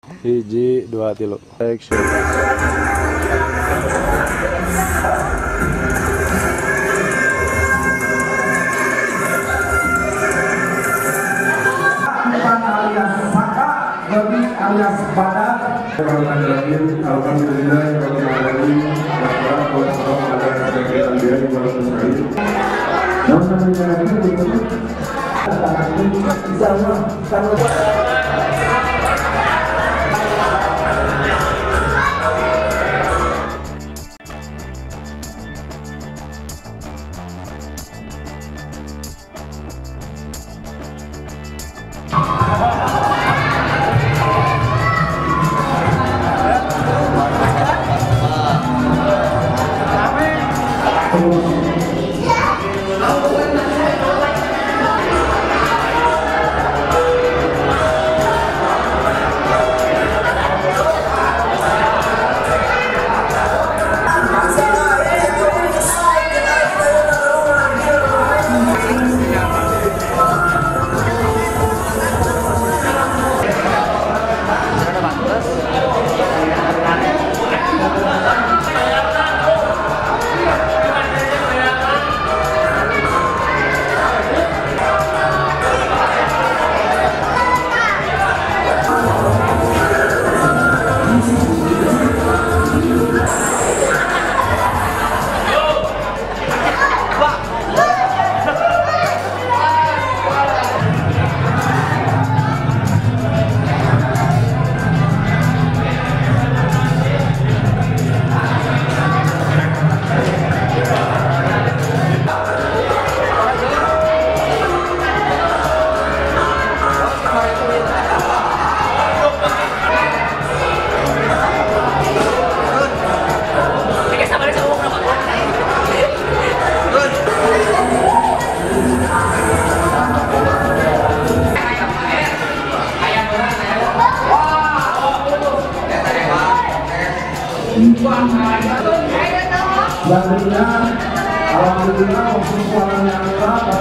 Hiji, dua, tilu. Action. Alias Saka, Babi alias Badar. Alhamdulillah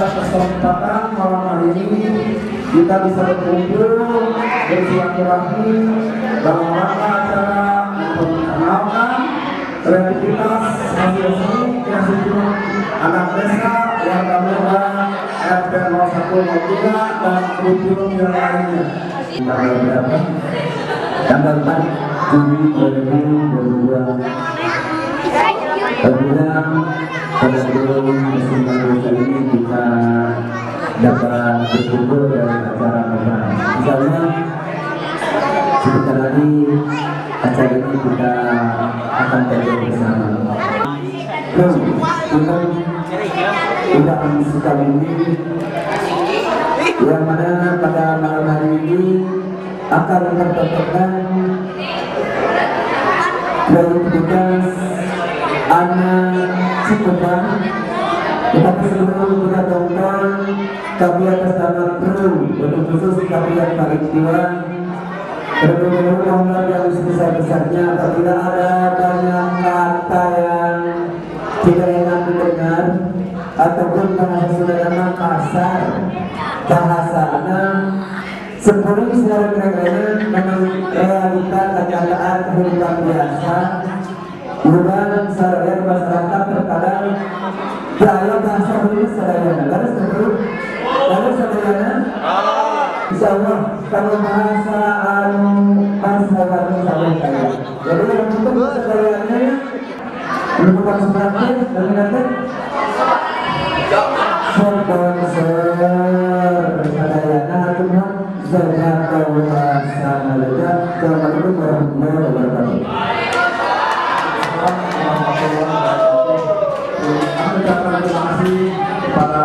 pada kesempatan malam hari ini kita bisa berkumpul bersilaturahmi dalam rangka acara memperkenalkan kreativitas hasil seni kreasi anak desa warga muda RT 0103 dan kurikulum yang lainnya. Tanggal berapa? Tanggal 4 Juli 2022. Tentunya pada kesempatan ini kita dapat berkumpul dari acara kemarin. Misalnya sebentar lagi acara ini kita akan terjadi bersama. Dengan undangan sekali ini, yang mana pada malam hari ini akan mempertemukan kreativitas anak Cikupang. Tetapi sebelum kita tonton, kami atas nama kru untuk khusus kami yang paling tua berbeda mohon yang sebesar-besarnya apabila ada banyak kata yang tidak enak didengar ataupun bahasa saudara kasar, bahasa anak sebelum secara kira-kira memang realita kenyataan kehidupan biasa. Bukan sarana masyarakat terkadang gaya bahasa ini sadayana. Lalu sadayana, insya Allah kalau bahasa bahasa kaya. Jadi yang untuk sadayana merupakan sebagian dari nanti sponsor sadayana cuma zakat bahasa Malaysia. Assalamualaikum warahmatullahi wabarakatuh. Terima kasih kepada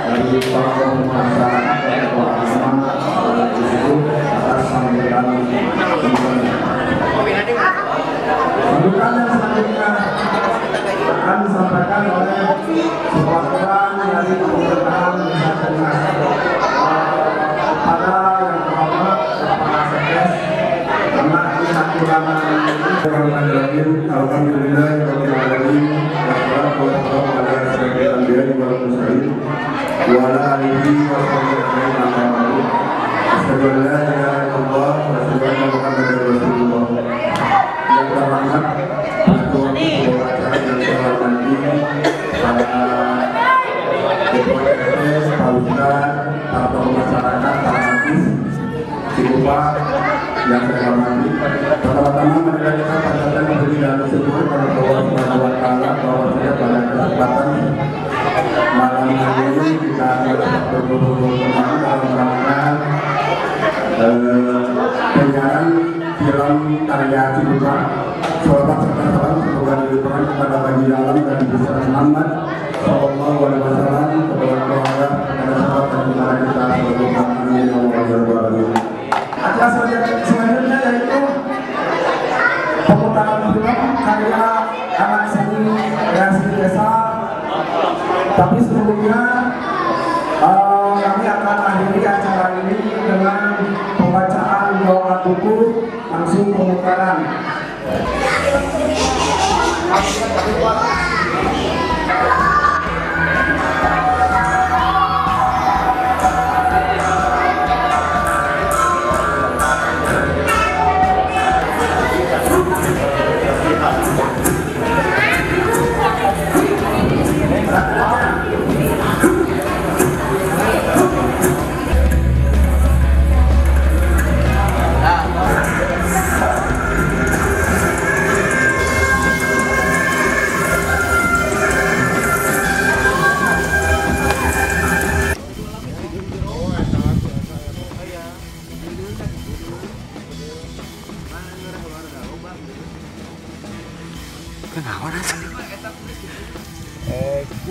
dari para masyarakat dan ulama atas sambutan sambutan yang selanjutnya akan disampaikan oleh perwakilan dari pemerintahan Desa Tengah pada yang terhormat Kepala Sekjen tua yang saya hormati. Pertama-tama marilah kita panjatkan puji dan syukur kepada Allah Subhanahu wa taala bahwa saya pada kesempatan malam hari ini kita berkumpul kembali dalam rangka penyiaran film karya Cibuka. Sholawat serta salam semoga dilimpahkan kepada Bani Alam dan Besar Muhammad Sallallahu Alaihi Wasallam, kepada keluarga, kepada sahabat dan kepada kita sebagai kami yang Allah. Acara selanjutnya yaitu pemutaran film karya anak seni kreasi desa. Tapi sebelumnya kami akan akhiri acara ini dengan pembacaan doa buku langsung pemutaran.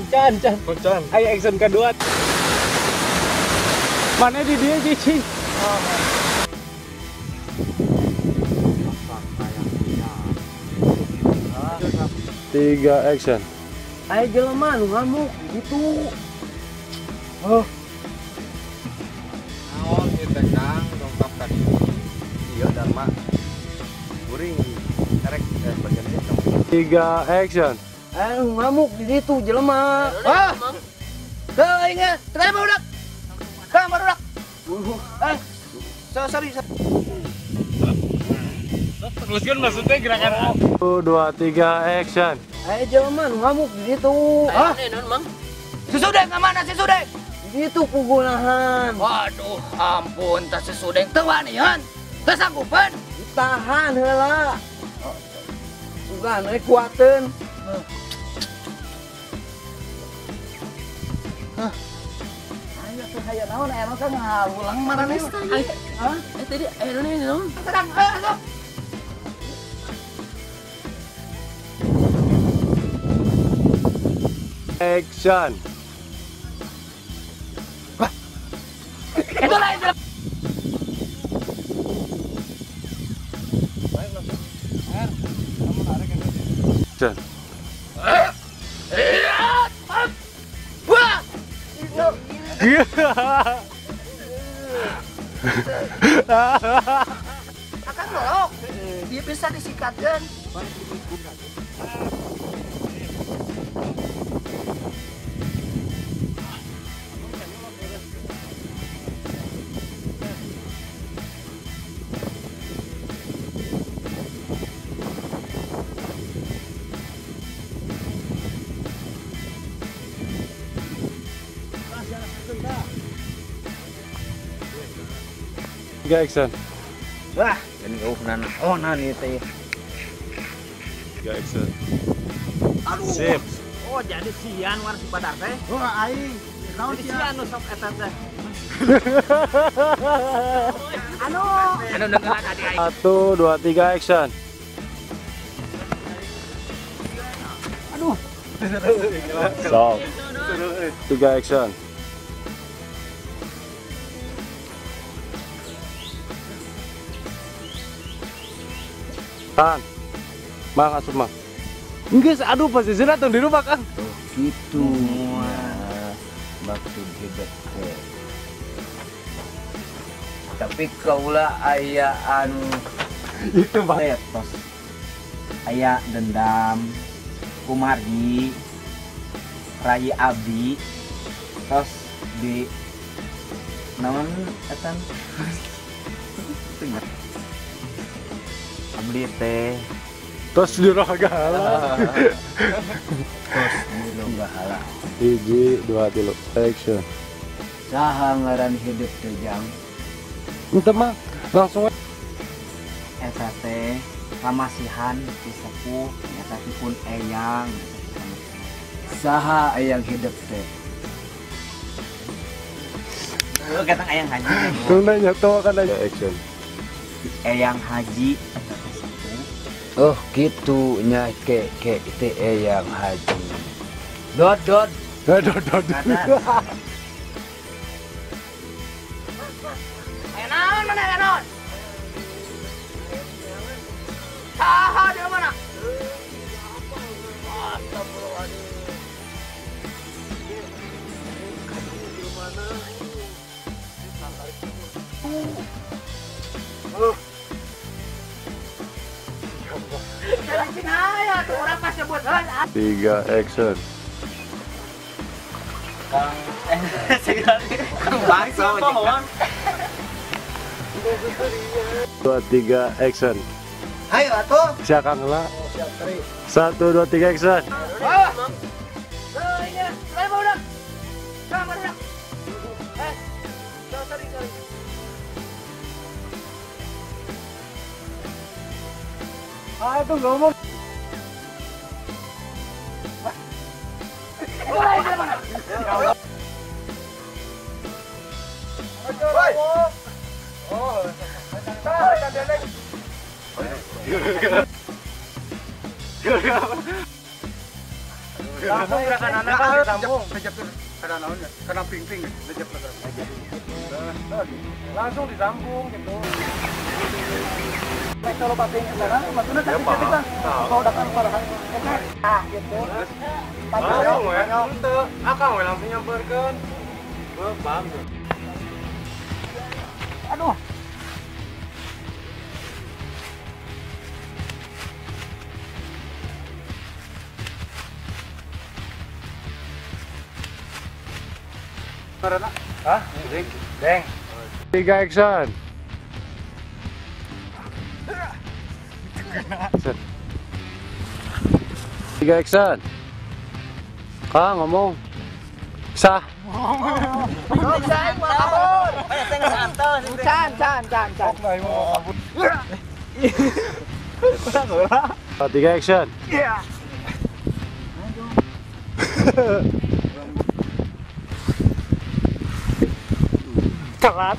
Can. Ayo action kedua. Mana di dia Cici? Tiga action. Ayo jelema lu ngamuk gitu. Naon ieu teh Kang dongkap ka dieu. Ieu Dharma. Kuring karek bagian itu. Tiga action. Ayo ngamuk di situ jelema. Dah ingat, tengah barudak. Kang barudak. Sorry. Teruskan maksudnya gerakan 1, 2, 3 action. Ayo jelema lu ngamuk di situ. Si Sudeng kemana si Sudeng? Di situ pugunahan. Waduh, ampun, tas si Sudeng tewanian. Tas sanggupan. Ditahan heula. Sugan we kuateun. Ayo tuh hayang naon aya mah ngalulang marane. Hah? Tadi ini naon? Terang, ayo. Action. Itu lah itu. Action. Wah! Akan golok. Dia bisa disikatkan. Tiga action. Wah, ini nani teh. Tiga action. Aduh. Sip. Oh, jadi sian war si Badar teh. Oh, aing. Naon sian nu sok eta teh. Anu dengeran adik aing. 1, 2, 3 action. Stop. 3 action. Tahan. Mang asup mang. Enggak, aduh pasti zina tong di rumah Kang. Gitu. Maksud hidup teh. Tapi kaulah aya anu Itu Bang. etos. Aya dendam, kumargi, rai abdi, tos di naon etan abdi teh Terus di rogala. tos di lombahala. 1, 2, 3 action. Saha ngaran hidup teh jang? Ente mah Langsung Eta teh pamasihan disepuh eta pun eyang saha eyang hidup teh katang eyang haji tuh nanya tuh kan aja action. eyang haji eta teh sepuh Oh gitu nya ke itu yang haji. dot Aduh. Ayo naon mana ya naon? Saha di mana? Dari sini aja tuh orang pas sebut. 3 action. Kang bangsa pohon 2 3 action. ayo atuh Siakang lah. 1 2 3 action. Ini, saya mau udah. Sama udah. Sorry. Ah itu ngomong. Mulai dari mana? Langsung gerakan anak kan ditambung. Kena ping-ping, langsung disambung gitu. kalau pakai sana maksudnya tadi kita kalau datang parahan gitu Langsung we, henteu. Akang we langsung nyamperkeun. Paham tuh. aduh Hah? Deng. 3 action. Action. 3 action. Kang ngomong. Sah. Can. 3 action. Telat.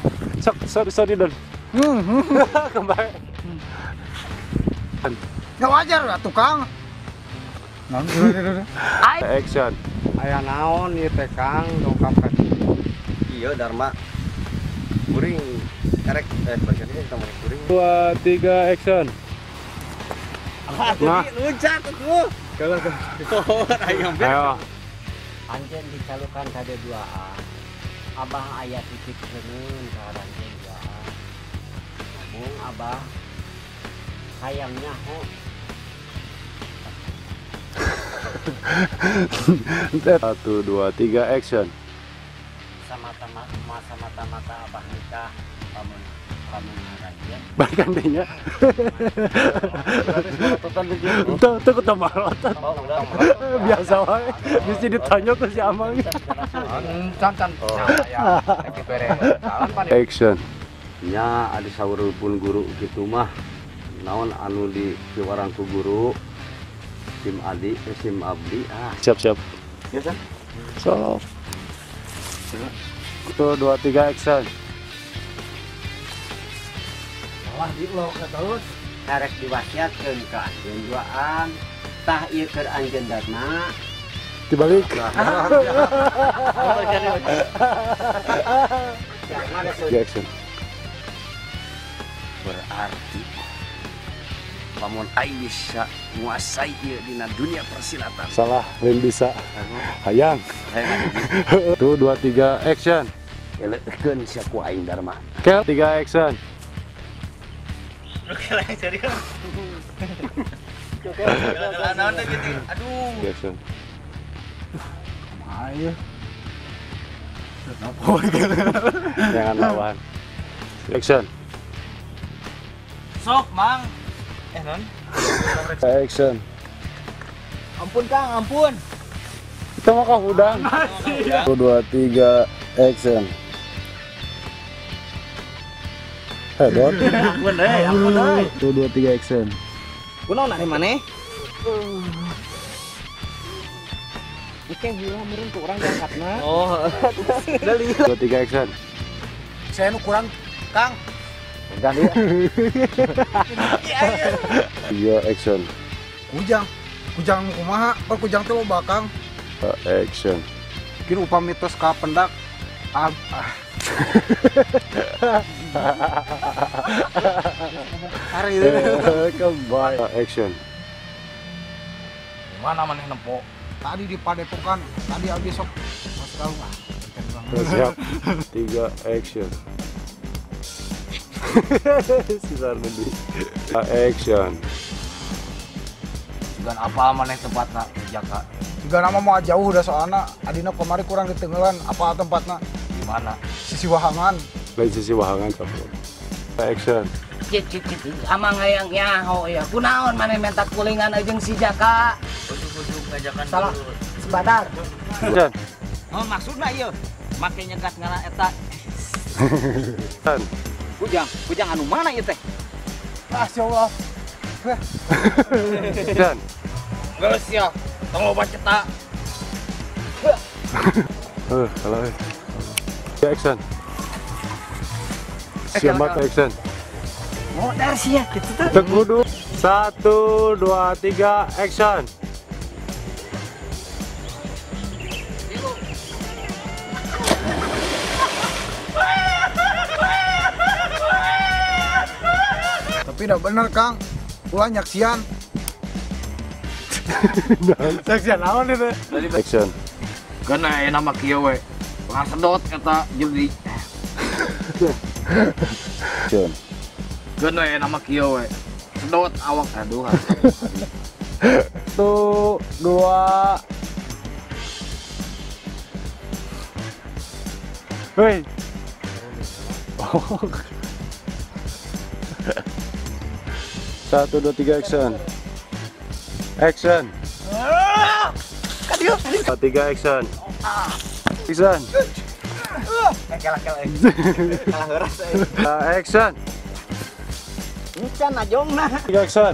Sorry Don. Kembali. nggak wajar lah tukang Action. Aya naon ieu teh Kang dongkap ka ieu Dharma. Kuring karek bagian ini kita mau kuring. 2 3 action. Nah, Luncat tuh. Kalau ayam ayo. Anjen dicalukan kade 2A. Abah ayat titip seun ka ranjang 2A. Mung abah sayangnya ho 1 2 3 action. Sama-mata abah nikah pamun ranjang. Bahkan dinya. Tuh ketemu rotan. Biasa wae. Mesti ditanya ke si Amang. can ya lagi bere jalan pan Action. nya ada saurupun guru gitu mah naon anu di kiwarang ku guru sim abdi Siap. ya kan Sok. 1 2 3 action. wah di lo terus Karek diwasiatkeun ka anjeun 2an. Tah ieu keur anjeun Dharma. Dibalik. Action. berarti lamun aing bisa nguasai ieu dina dunia persilatan Salah, lain bisa. Hayang. 1 2 3 action. elekeun sia ku aing Dharma. Kel 3 action. Action. ayo Jangan lawan. Action. sok mang non Action. ampun Kang ampun Kita mau kah udang. 1 2 3 action. Dot. Ampun euy. 1, 2, 3 action. Kunaon ari maneh? Oke, gila meureun ku urang jangkatna. Oh. 2, 3 action. Saya nu kurang Kang. Ganti ya. 3 action. Kujang kumaha? Kujang teh loba Kang. Action. Mungkin upami tos ka pendak. Hari itu. Kembali. Action. Mana maneh nempo? Tadi di Padepokan, tadi abis sok Mas Kalung ah. Siap. 3 action. Sisar nanti. Action. Dan apa maneh tempatna Jaka? Juga nama mau jauh udah soalnya adina kemari kurang ditenggelan apa tempatnya di mana? Sisi Wahangan. Lain sisi Wahangan kamu. Action. Cit amang hayang nyaho ya. Kunaon maneh mentak kulingan jeung si Jaka. Ujung-ujung ngajakan Salah. Sebentar. Action. Oh maksudna ieu make nyegat ngana eta. Kujang anu mana ieu teh? Masyaallah. Dan Geus ya. Tong loba cetak. kalau action. Siap action. Modar sih ya gitu tuh. Tekudu 1, 2, 3 action. Tapi udah bener Kang. Ulah nyaksian. Action naon itu? Action. Karena nama kieu we. Ngasedot eta judi. Action. Karena nama kieu we. Sedot awak aduh. 1, 2. Woi. Oh. 1, 2, 3 action. Action. 3 action. Action. Kalah heras Action. Ini kan najongna. 3 action.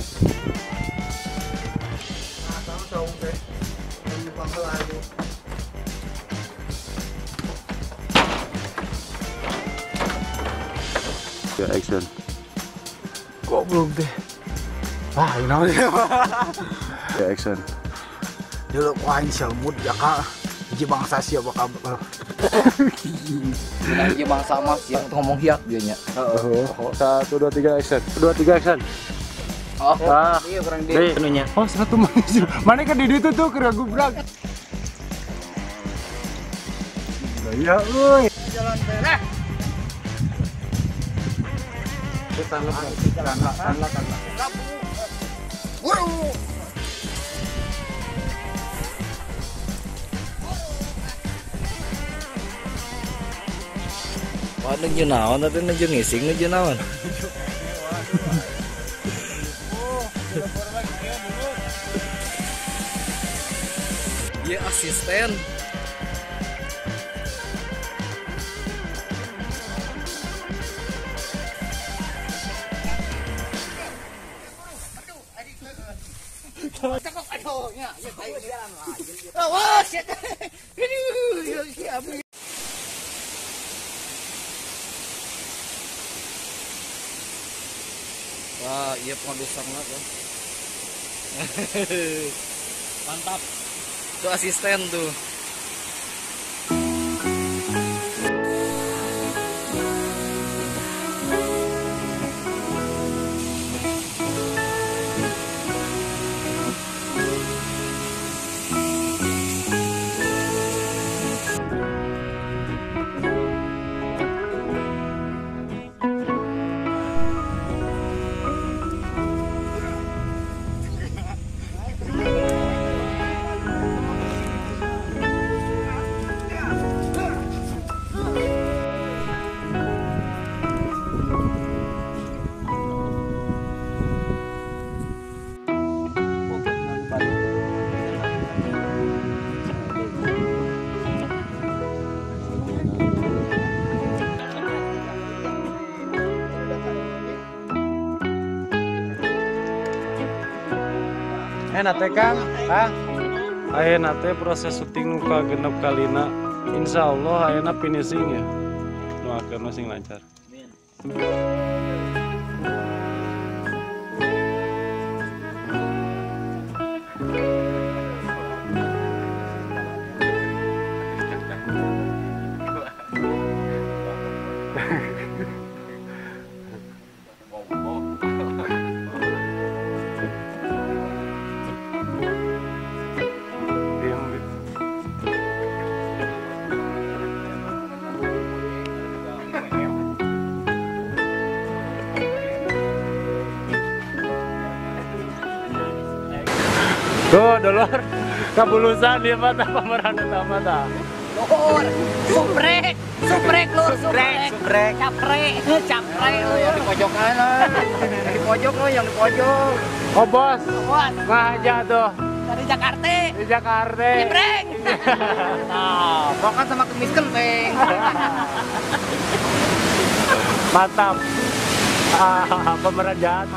Ya action. Kok belum deh? Ah, ini namanya. Ya action. Dulu kuain selmut ya kak. Hiji bangsa sih bakal. Hiji bangsa mas yang ngomong hiak dianya. 1, 2, 3 action. 2, 3 action. Oh, iya kurang di anunya. Oh, 1 manis. Mana kan di itu tuh kira gubrak. Ya, euy. Jalan beres. Tanah. Wah, nuju naon tadi nuju ngising nuju naon. Iya asisten. Wah, iya produser lah tuh. Mantap. Tuh asisten tuh. Enak teh Kang, Kang. Ayeuna teh proses syuting ka genep kalina. Insyaallah ayeuna finishing ya. Doakeun sing lancar. Tuh, dulur, kabulusan dia mata pemeran utama ta. Lur, subrek, lur, subrek. Capre, lur. Di pojokan di pojok lo, yang di pojok. Oh bos, Bos, mah aja tuh dari Jakarta. di Jakarta. Nyebreng. Nah, pokan sama kemis kenteng. Mantap. Pemeran jahat.